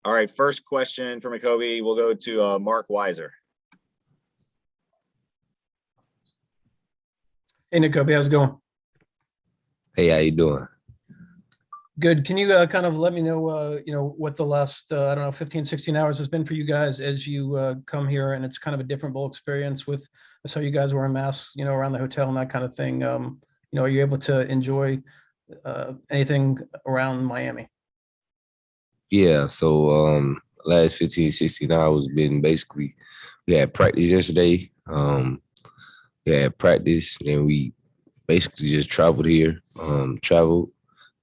All right, first question from Jacoby. We'll go to Mark Weiser. Hey, Jacoby, how's it going? Hey, how you doing? Good. Can you kind of let me know, what the last, 15, 16 hours has been for you guys as you come here, and it's kind of a different bowl experience with, I saw you guys wearing masks, around the hotel and that kind of thing. Are you able to enjoy anything around Miami? Yeah, so last 15, 16 hours been basically, we had practice yesterday. We had practice, and we basically just traveled here.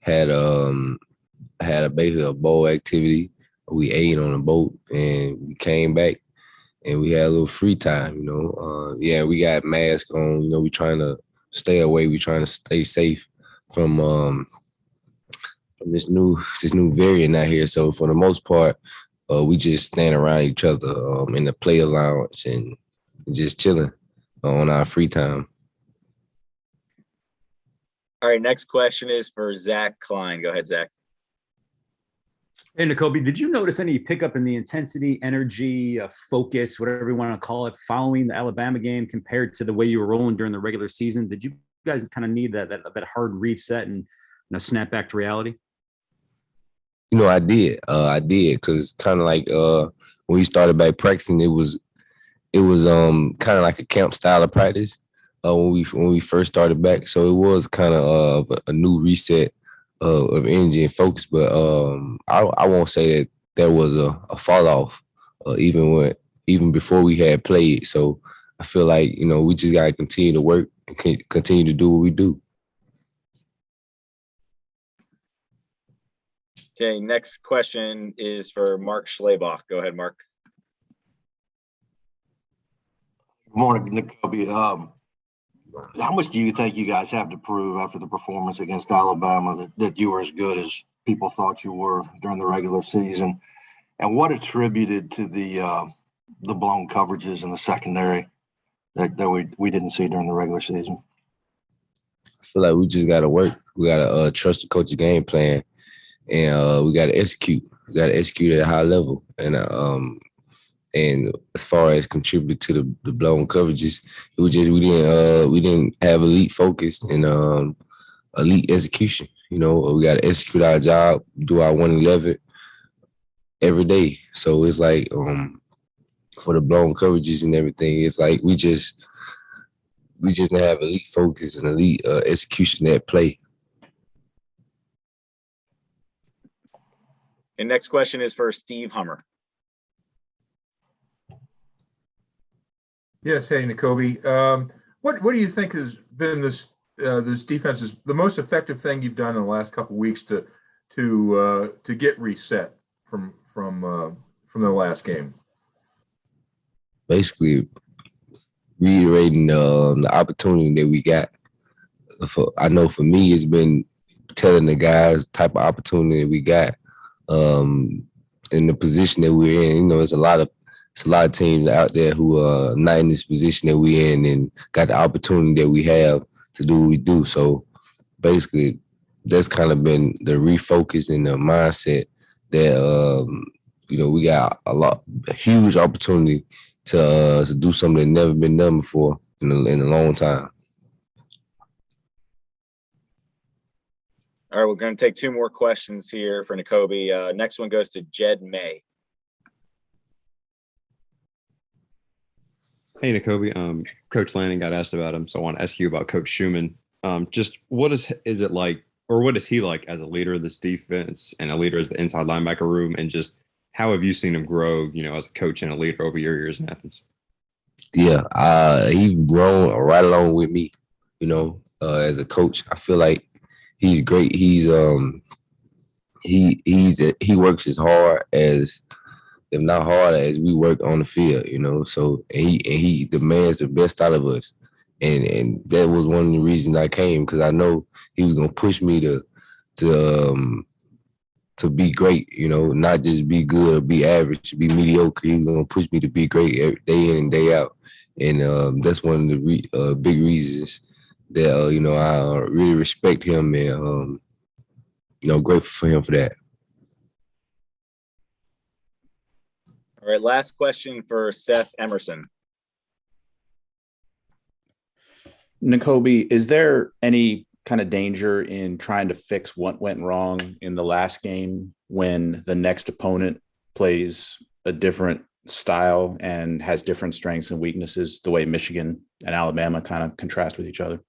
Had basically a bowl activity. We ate on a boat, and we came back, and we had a little free time. We got masks on. We trying to stay away. We trying to stay safe from this new variant out here. So for the most part, we just stand around each other in the player lounge and just chilling on our free time. All right, next question is for Zach Klein. Go ahead, Zach. Hey, Jacoby, did you notice any pickup in the intensity, energy, focus, whatever you want to call it, following the Alabama game compared to the way you were rolling during the regular season? Did you guys kind of need that hard reset and snap back to reality? I did. Because kind of like when we started back practicing, it was kind of like a camp style of practice when we first started back. So it was kind of a new reset of energy and focus. But I won't say that there was a fall off even before we had played. So I feel like we just gotta continue to work and continue to do what we do. Okay, next question is for Mark Schlabach. Go ahead, Mark. Good morning, Jacoby. How much do you think you guys have to prove after the performance against Alabama that you were as good as people thought you were during the regular season? And what attributed to the blown coverages in the secondary that we didn't see during the regular season? I feel like we just got to work. We got to trust the coach's game plan. And we got to execute. We got to execute at a high level. And as far as contribute to the blown coverages, it was just we didn't have elite focus and elite execution. We got to execute our job, do our 111 every day. So it's like for the blown coverages and everything, it's like we just didn't have elite focus and elite execution at play. And next question is for Steve Hummer. Yes, hey, Jacoby. What do you think has been this defense's the most effective thing you've done in the last couple of weeks to get reset from the last game? Basically, reiterating the opportunity that we got. I know for me, it's been telling the guys the type of opportunity that we got. In the position that we're in, it's a lot of teams out there who are not in this position that we're in and got the opportunity that we have to do what we do. So basically, that's kind of been the refocus and the mindset that we got a huge opportunity to do something that never been done before in a long time. All right, we're going to take two more questions here for Jacoby. Next one goes to Jed May. Hey, Jacoby. Coach Lanning got asked about him, so I want to ask you about Coach Schumann. Just what is it like, or what is he like as a leader of this defense and a leader as the inside linebacker room, and just how have you seen him grow, as a coach and a leader over your years in Athens? Yeah, he's grown right along with me, as a coach. I feel like he's great. He works as hard as, if not harder, as we work on the field, So he demands the best out of us, and that was one of the reasons I came, because I know he was gonna push me to be great, not just be good or be average, be mediocre. He was gonna push me to be great every day in and day out, and that's one of the big reasons that I really respect him and grateful for him for that. All right, last question for Seth Emerson. Nakobe, is there any kind of danger in trying to fix what went wrong in the last game when the next opponent plays a different style and has different strengths and weaknesses, the way Michigan and Alabama kind of contrast with each other?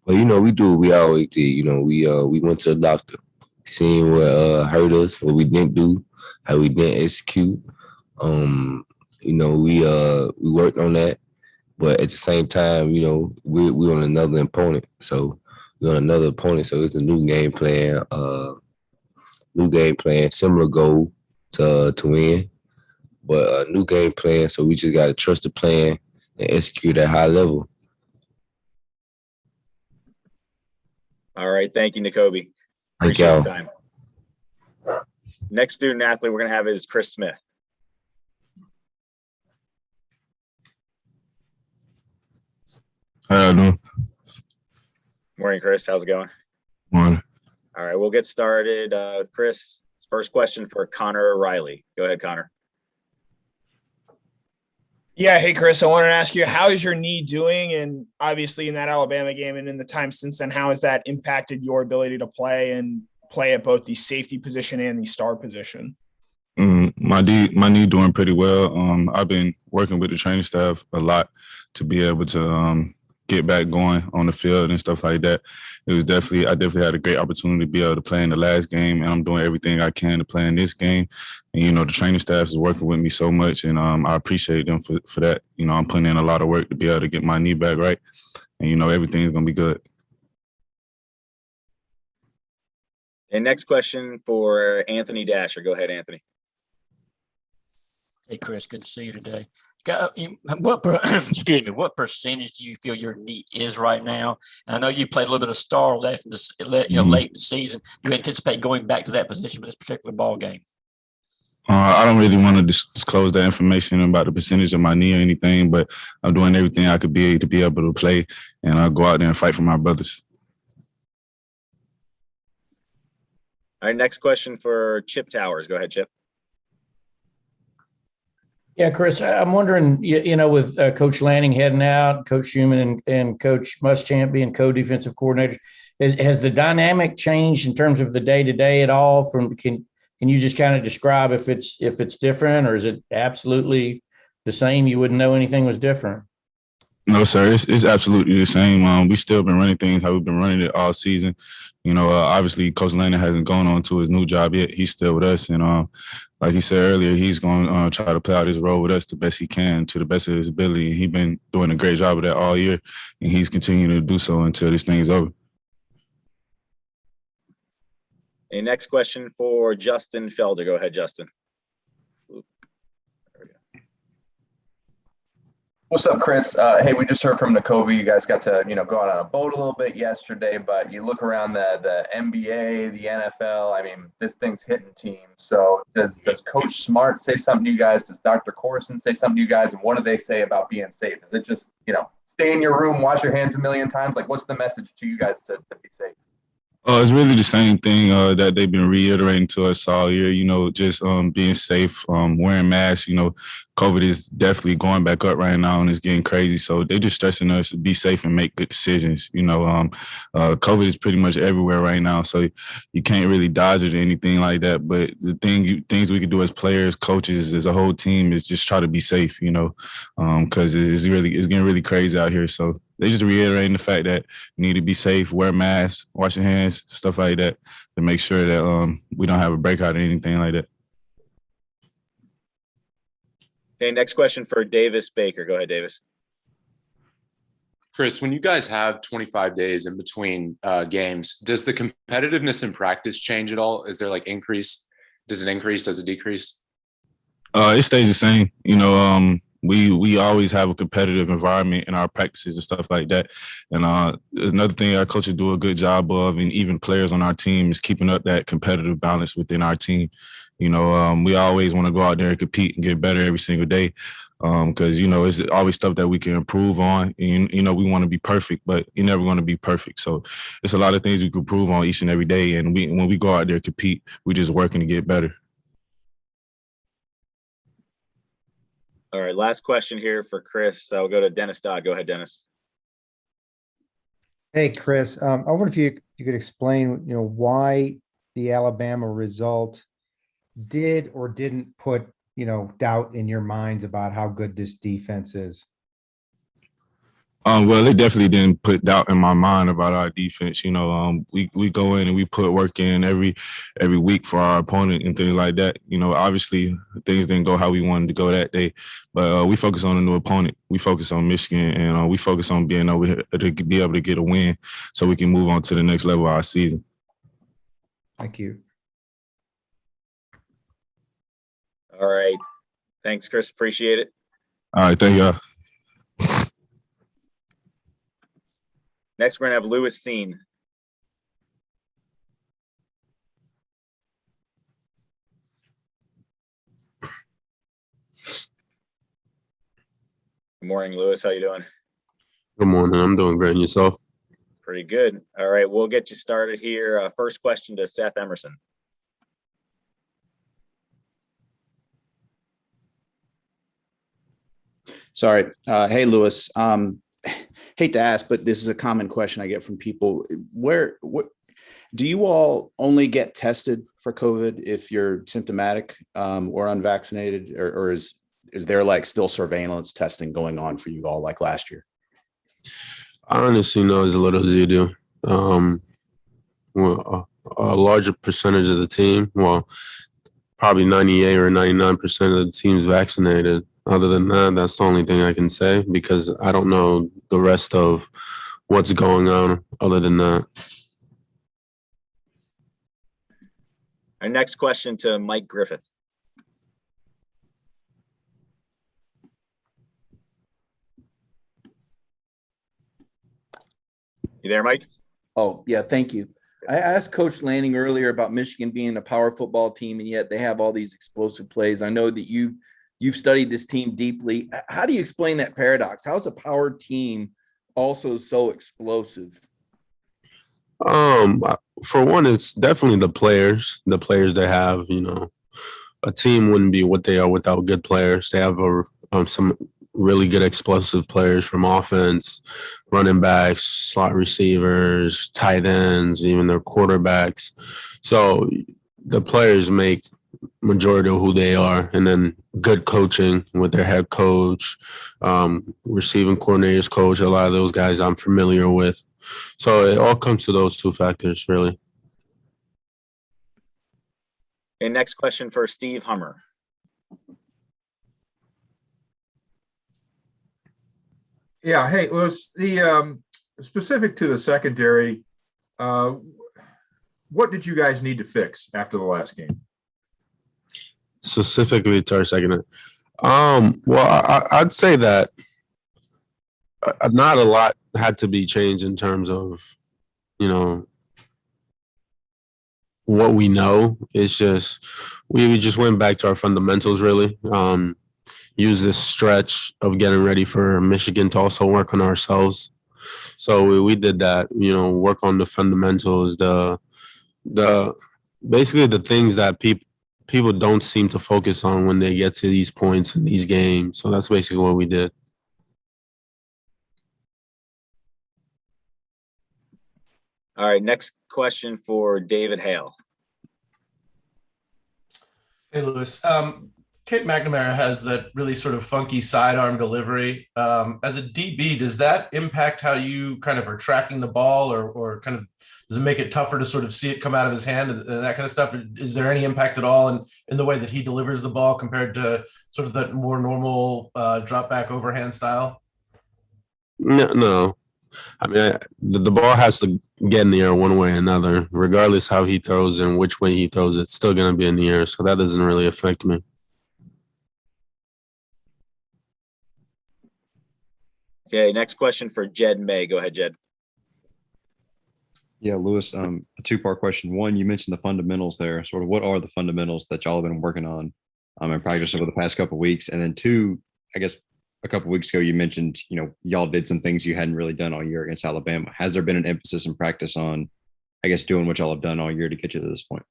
Well, we do what we always did. We went to the doctor, seeing what hurt us, what we didn't do, how we didn't execute. We worked on that, but at the same time, we're on another opponent. So it's a new game plan, similar goal to win, but a new game plan. So we just got to trust the plan and execute at high level. All right. Thank you, Nakobe. Thank Appreciate y'all. the time. Next student athlete we're going to have is Chris Smith. How y'all doing? Morning, Chris. How's it going? Morning. All right. We'll get started with Chris. First question for Connor O'Reilly. Go ahead, Connor. Yeah. Hey, Chris, I wanted to ask you, how is your knee doing? And obviously in that Alabama game and in the time since then, how has that impacted your ability to play at both the safety position and the star position? My knee doing pretty well. I've been working with the training staff a lot to be able to get back going on the field and stuff like that. I definitely had a great opportunity to be able to play in the last game, and I'm doing everything I can to play in this game. And, the training staff is working with me so much, and I appreciate them for that. I'm putting in a lot of work to be able to get my knee back right, and, everything's going to be good. And next question for Anthony Dasher. Go ahead, Anthony. Hey, Chris, good to see you today. What percentage do you feel your knee is right now? And I know you played a little bit of star left late in the season. Do you anticipate going back to that position for this particular ball game? I don't really want to disclose that information about the percentage of my knee or anything, but I'm doing everything I could be to be able to play, and I'll go out there and fight for my brothers. All right, next question for Chip Towers. Go ahead, Chip. Yeah, Chris, I'm wondering, with Coach Lanning heading out, Coach Schumann and Coach Muschamp being co-defensive coordinators, has the dynamic changed in terms of the day-to-day at all? Can you just kind of describe if it's different, or is it absolutely the same? You wouldn't know anything was different. No, sir. It's absolutely the same. We still been running things how we've been running it all season. Obviously, Coach Lanning hasn't gone on to his new job yet. He's still with us, and like he said earlier, he's going to try to play out his role with us the best he can, to the best of his ability. And he's been doing a great job of that all year, and he's continuing to do so until this thing is over. And next question for Justin Felder. Go ahead, Justin. What's up, Chris? Hey, we just heard from Nakobe. You guys got to, go out on a boat a little bit yesterday, but you look around the NBA, the NFL. I mean, this thing's hitting teams. So does Coach Smart say something to you guys? Does Dr. Corson say something to you guys? And what do they say about being safe? Is it just, stay in your room, wash your hands a million times? Like, what's the message to you guys to be safe? It's really the same thing that they've been reiterating to us all year, just being safe, wearing masks. COVID is definitely going back up right now, and it's getting crazy. So they're just stressing us to be safe and make good decisions. COVID is pretty much everywhere right now, so you can't really dodge it or anything like that. But the things we can do as players, coaches, as a whole team is just try to be safe, because it's getting really crazy out here. So they just reiterating the fact that you need to be safe, wear masks, wash your hands, stuff like that, to make sure that we don't have a breakout or anything like that. Okay, next question for Davis Baker. Go ahead, Davis. Chris, when you guys have 25 days in between games, does the competitiveness in practice change at all? Is there increase? Does it increase? Does it decrease? It stays the same. We always have a competitive environment in our practices and stuff like that. And another thing our coaches do a good job of, and even players on our team, is keeping up that competitive balance within our team. We always want to go out there and compete and get better every single day, because, it's always stuff that we can improve on. And, we want to be perfect, but you're never going to be perfect. So it's a lot of things we can improve on each and every day. And when we go out there and compete, we're just working to get better. All right, last question here for Chris. I'll go to Dennis Dodd. Go ahead, Dennis. Hey, Chris, I wonder if you could explain, why the Alabama result did or didn't put, doubt in your minds about how good this defense is. Well, it definitely didn't put doubt in my mind about our defense. We go in and we put work in every week for our opponent and things like that. Obviously things didn't go how we wanted to go that day, but we focus on a new opponent. We focus on Michigan, and we focus on being able to get a win so we can move on to the next level of our season. Thank you. All right. Thanks, Chris. Appreciate it. All right. Thank y'all. Next, we're going to have Lewis Seen. Good morning, Lewis. How you doing? Good morning. I'm doing great. And yourself? Pretty good. All right, we'll get you started here. First question to Seth Emerson. Sorry. Hey, Lewis. Hate to ask, but this is a common question I get from people. What do you all only get tested for COVID if you're symptomatic or unvaccinated, or is there like still surveillance testing going on for you all like last year? I honestly know as little as you do. Well, a larger percentage of the team, well, probably 98 or 99% of the team's vaccinated. Other than that, that's the only thing I can say because I don't know the rest of what's going on other than that. Our next question to Mike Griffith. You there, Mike? Oh, yeah, thank you. I asked Coach Lanning earlier about Michigan being a power football team, and yet they have all these explosive plays. I know that you've studied this team deeply. How do you explain that paradox? How is a power team also so explosive? For one, it's definitely the players they have. A team wouldn't be what they are without good players. They have some really good explosive players from offense, running backs, slot receivers, tight ends, even their quarterbacks. So the players make majority of who they are, and then good coaching with their head coach, receiving coordinators coach. A lot of those guys I'm familiar with. So it all comes to those two factors, really. Okay, next question for Steve Hummer. Yeah. Hey, Lewis, the specific to the secondary, what did you guys need to fix after the last game? Specifically to our secondary. Well, I'd say that not a lot had to be changed in terms of, what we know. It's just we just went back to our fundamentals, really. Use this stretch of getting ready for Michigan to also work on ourselves. So we did that, work on the fundamentals, the basically the things that people don't seem to focus on when they get to these points in these games. So that's basically what we did. All right, next question for David Hale. Hey, Lewis. Kate McNamara has that really sort of funky sidearm delivery. As a DB, does that impact how you kind of are tracking the ball or kind of does it make it tougher to sort of see it come out of his hand and that kind of stuff? Is there any impact at all in the way that he delivers the ball compared to sort of that more normal drop back overhand style? No. I mean, the ball has to get in the air one way or another, regardless how he throws and which way he throws. It's still going to be in the air, so that doesn't really affect me. Okay, next question for Jed May. Go ahead, Jed. Yeah, Lewis, a two-part question. One, you mentioned the fundamentals there. Sort of what are the fundamentals that y'all have been working on in practice over the past couple of weeks? And then two, I guess a couple of weeks ago, you mentioned, y'all did some things you hadn't really done all year against Alabama. Has there been an emphasis in practice on, doing what y'all have done all year to get you to this point?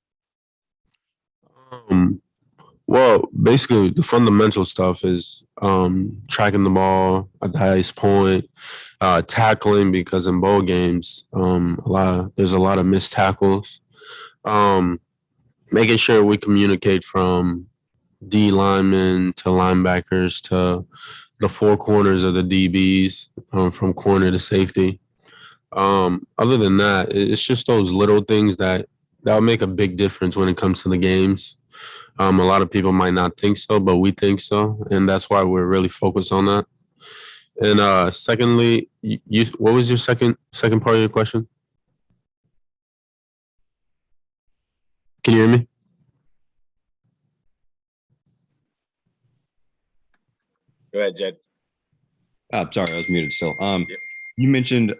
Well, basically, the fundamental stuff is tracking the ball at the highest point, tackling, because in bowl games, there's a lot of missed tackles. Making sure we communicate from D linemen to linebackers to the four corners of the DBs, from corner to safety. Other than that, it's just those little things that'll make a big difference when it comes to the games. A lot of people might not think so, but we think so, and that's why we're really focused on that. And secondly, what was your second part of your question? Can you hear me? Go ahead, Jed. Sorry, I was muted still. You mentioned,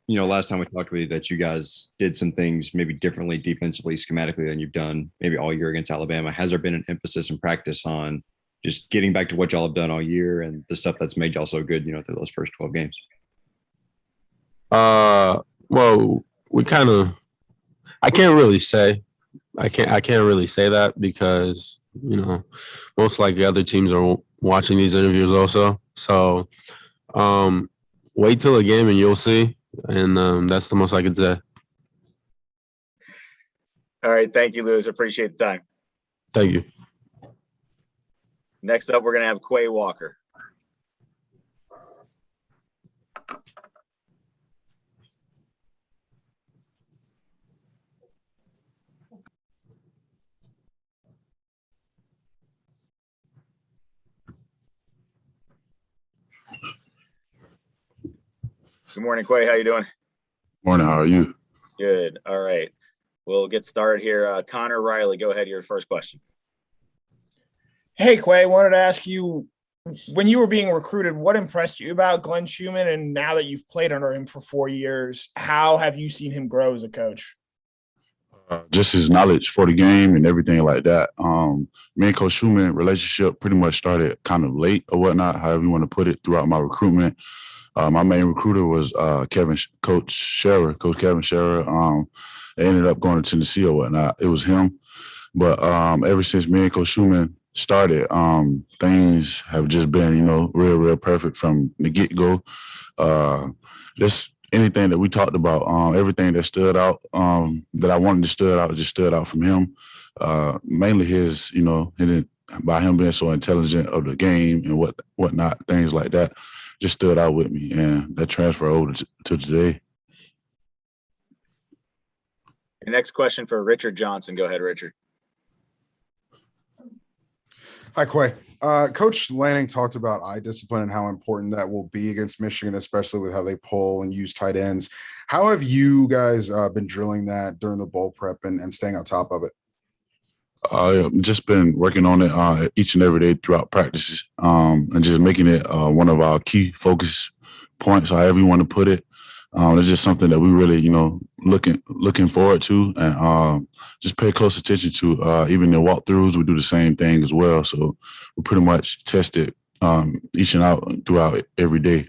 last time we talked with you that you guys did some things maybe differently defensively, schematically than you've done maybe all year against Alabama. Has there been an emphasis and practice on just getting back to what y'all have done all year and the stuff that's made y'all so good, through those first 12 games? Well, I can't really say. I can't really say that because, most likely other teams are watching these interviews also. So wait till the game and you'll see. And that's the most I could say. All right. Thank you, Lewis. Appreciate the time. Thank you. Next up, we're going to have Quay Walker. Good morning, Quay. How you doing? Morning. How are you? Good. All right. We'll get started here. Connor Riley, go ahead. Your first question. Hey, Quay, wanted to ask you, when you were being recruited, what impressed you about Glenn Schumann? And now that you've played under him for 4 years, how have you seen him grow as a coach? Just his knowledge for the game and everything like that. Me and Coach Schumann relationship pretty much started kind of late or whatnot, however you want to put it, throughout my recruitment. My main recruiter was Coach Kevin Scherer. They ended up going to Tennessee or whatnot. It was him. But ever since me and Coach Schumann started, things have just been, real, real perfect from the get-go. Just anything that we talked about, everything that stood out, that I wanted to stood out, just stood out from him. Mainly his, by him being so intelligent of the game and whatnot, things like that, just stood out with me, and that transferred over to today. The next question for Richard Johnson. Go ahead, Richard. Hi, Quay. Coach Lanning talked about eye discipline and how important that will be against Michigan, especially with how they pull and use tight ends. How have you guys been drilling that during the bowl prep and staying on top of it? I've just been working on it each and every day throughout practices, and just making it one of our key focus points, however you want to put it. It's just something that we really, looking forward to, and just pay close attention to. Even in walkthroughs, we do the same thing as well. So we pretty much test it each and out throughout every day.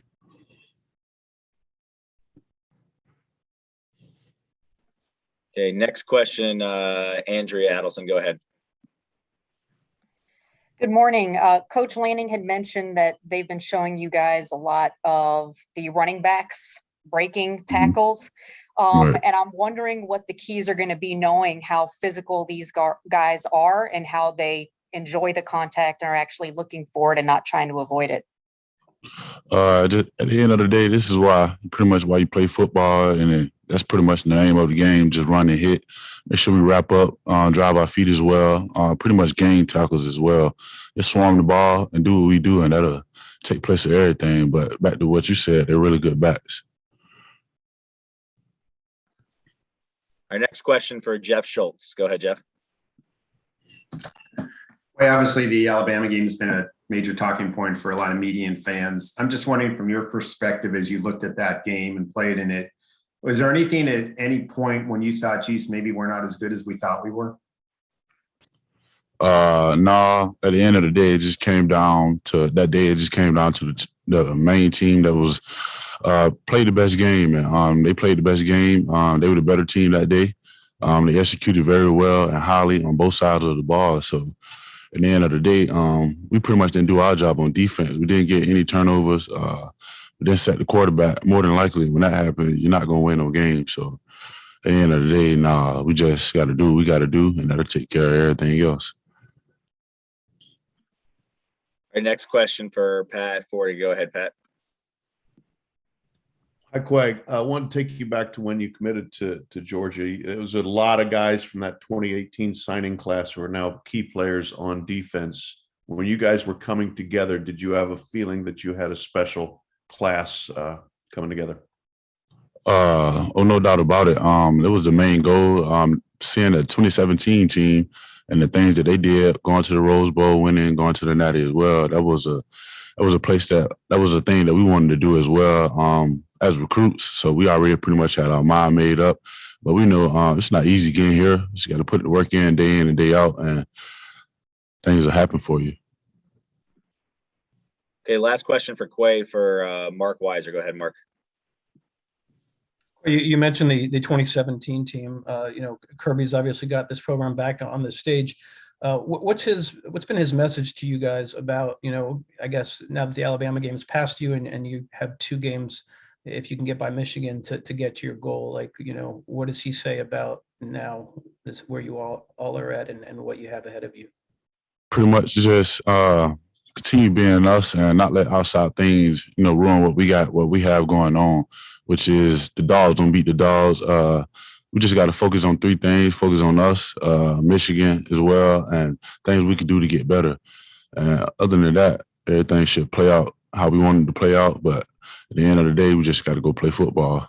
Okay, next question, Andrea Adelson. Go ahead. Good morning. Coach Lanning had mentioned that they've been showing you guys a lot of the running backs breaking tackles. Right. And I'm wondering what the keys are going to be, knowing how physical these guys are and how they enjoy the contact and are actually looking for it and not trying to avoid it. Just at the end of the day, this is pretty much why you play football, and that's pretty much the name of the game. Just run and hit. Make sure we wrap up, drive our feet as well. Pretty much gain tackles as well. Just swarm the ball and do what we do, and that'll take place of everything. But back to what you said, they're really good backs. Our next question for Jeff Schultz. Go ahead, Jeff. Well, obviously, the Alabama game has been a major talking point for a lot of media and fans. I'm just wondering, from your perspective, as you looked at that game and played in it, was there anything at any point when you thought, geez, maybe we're not as good as we thought we were? No, at the end of the day, it just came down to that day. It just came down to the main team that was played the best game. And they played the best game. They were the better team that day. They executed very well and highly on both sides of the ball. So at the end of the day, we pretty much didn't do our job on defense. We didn't get any turnovers. We didn't set the quarterback. More than likely, when that happens, you're not going to win no game. So at the end of the day, we just got to do what we got to do, and that'll take care of everything else. Our next question for Pat Forty. Go ahead, Pat. Hi, Quag. I want to take you back to when you committed to Georgia. It was a lot of guys from that 2018 signing class who are now key players on defense. When you guys were coming together, did you have a feeling that you had a special class coming together? No doubt about it. It was the main goal. Seeing the 2017 team and the things that they did, going to the Rose Bowl, winning, going to the Natty as well. That was a place that was a thing that we wanted to do as well. As recruits, so we already pretty much had our mind made up. But we know it's not easy getting here. You just got to put the work in and day out, and things will happen for you. Okay, last question for Quay for Mark Weiser. Go ahead, Mark. You mentioned the 2017 team. Kirby's obviously got this program back on the stage. What's been his message to you guys about, I guess now that the Alabama game is past you and you have 2 games, if you can get by Michigan to get to your goal, what does he say about now this where you all are at and what you have ahead of you? Pretty much just continue being us and not let outside things, ruin what we have going on, which is the dogs don't beat the dogs. We just got to focus on 3 things, focus on us, Michigan as well, and things we can do to get better. Other than that, everything should play out how we wanted to play out. But at the end of the day, we just got to go play football.